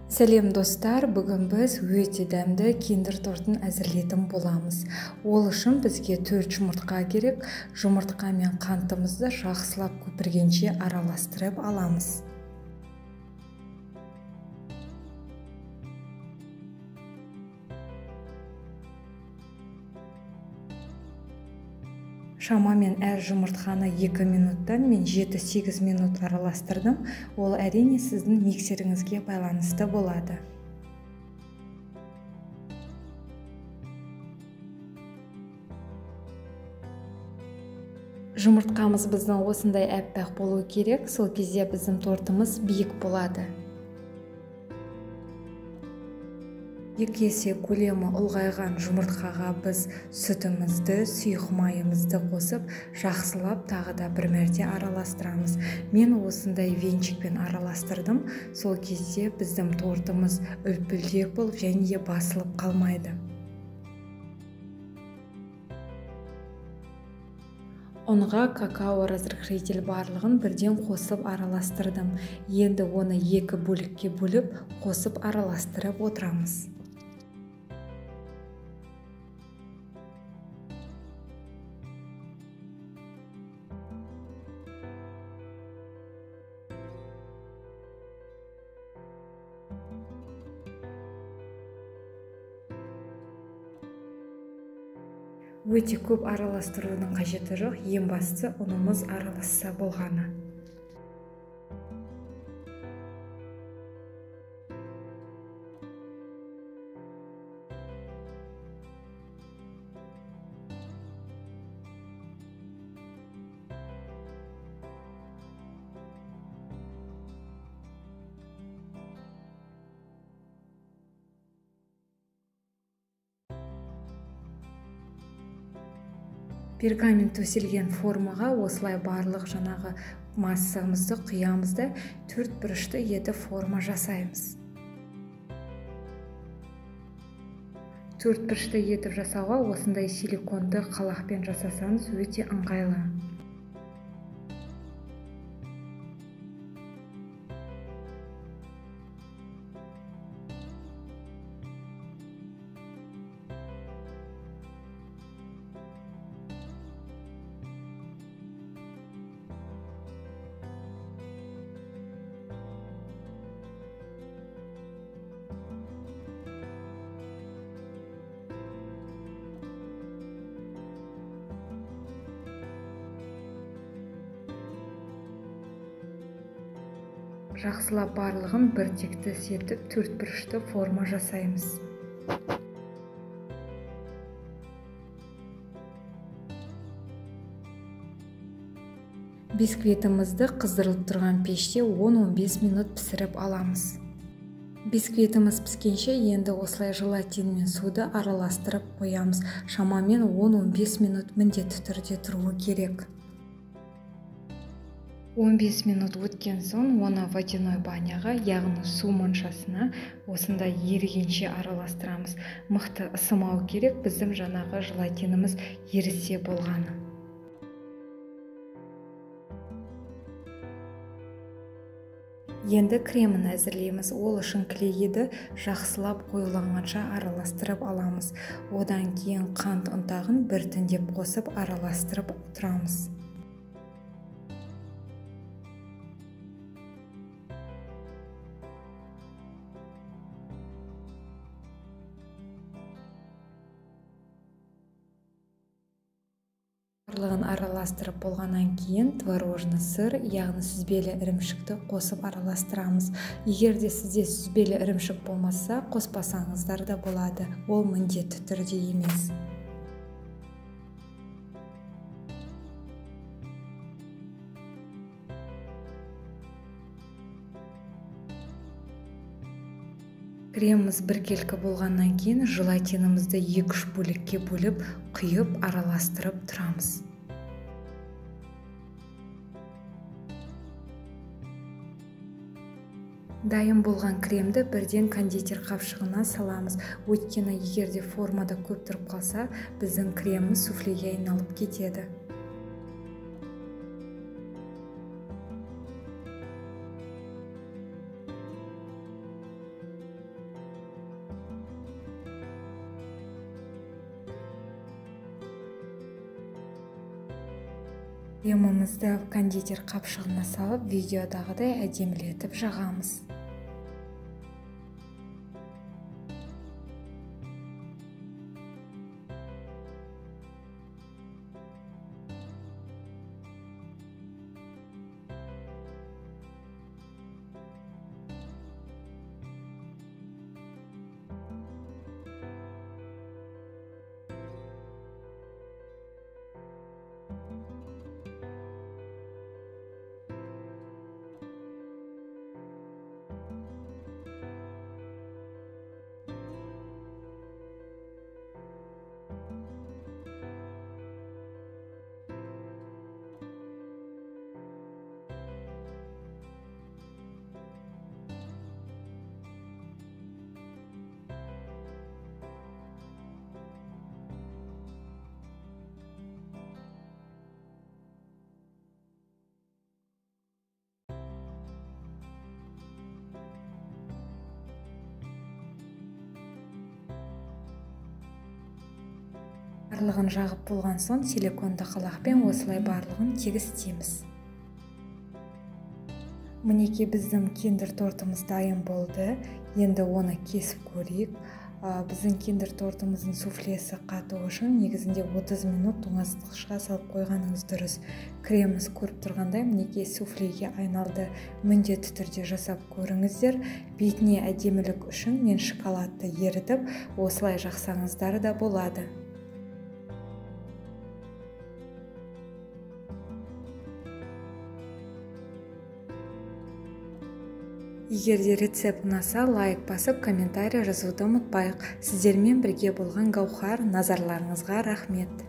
Сәлем достар, бүгін біз өте дәмді киндер тортын әзірлейтін боламыз. Ол үшін бізге 4 жұмыртқа керек. Жұмыртқа мен қантымызды жақсылап көпіргенше араластырып аламыз. Шамамен әр жұмыртқаны 2 минуттан мен 7-8 минут араластырдым. Ол әрине сіздің миксеріңізге байланысты болады. Жұмыртқамыз біздің осындай әппақ болу керек, сол кезде біздің тортымыз биік болады. 2 есе көлемі ұлғайған жұмыртқаға біз сүтімізді, сұйық майымызды қосып, жақсылап тағы да бір мәрте араластырамыз. Мен осындай венчикпен араластырдым, сол кезде біздің тортымыз үлпілдек болып және де басылып қалмайды. Ұнға какао разрыхлитель барлығын бірден қосып араластырдым. Енді оны 2 бөлікке бөліп, қосып араластырып отырамыз. Өте көп араластырудың қажеті жоқ, ең бастысы ұнымыз араласса болғаны. Пергамент төселген формаға осылай барлық жаңағы массамызды құямызды 4 бұрышты етіп форма жасаймыз. 4 бұрышты етіп жасауға осындай силиконды қалақпен жасасаңыз өте ыңғайлы. Жақсылап барлығын бір текті сетіп 4 бұрышты форма жасаймыз. Бисквитімізді қыздырылып тұрған пеште 10-15 минут пісіріп аламыз. Бисквитіміз піскенше енді осылай желатин мен суды араластырып қоямыз. Шамамен 10-15 минут міндетті түрде тұруы керек. 15 минут өткен соң оны водяной баняға, яғни су моншасына осындай ерігенше араластырамыз. Мықты ысымау керек, біздің жаңағы желатиніміз ерісе болғаны. Енді кремін әзірлейміз. Ол үшін клейді жақсылап қоюланғанша араластырып аламыз. Одан кейін қант ұнтағын біртіндеп қосып араластырып отырамыз. Барлығын араластырып болғаннан кейін творожный сыр, яғни сүзбелі ірімшікті қосып араластырамыз. Егер де сізде сүзбелі ірімшік болмаса, қоспасаңыздар да болады. Ол міндетті түрде емес. Креміміз біркелкі болғаннан кейін желатинімізді 2-3 бөлікке бөліп, құйып араластырып тұрамыз. Дайын болған кремді бірден кондитер қапшығына саламыз. Өйткені егерде формада көп тұрып қалса, біздің креміміз суфлеге айналып кетеді. кремімізді кондитер қапшығына салып видеодағыдай әдемілетіп жағамыз. Барлығын жағып болған соң силиконды қалақпен осылай барлығын тегістейміз. Мінекей біздің киндер тортымыз дайын болды. Енді оны кесіп көрейік. Біздің киндер тортымыздың суфлесі қатуы үшін негізінде 30 минут тоңазытқышқа салып қойғаныңыз дұрыс. Креміміз көріп тұрғандай мінекей суфлеге айналды. Міндетті түрде жасап көріңіздер. Бетіне әдемілік үшін мен шоколадты ерітіп, осылай жақсаңыздар да болады. Егер де рецепт ұнаса, лайк басып, комментарий жазуды ұмытпайық. Сіздермен бірге болған Гаухар, назарларыңызға рахмет.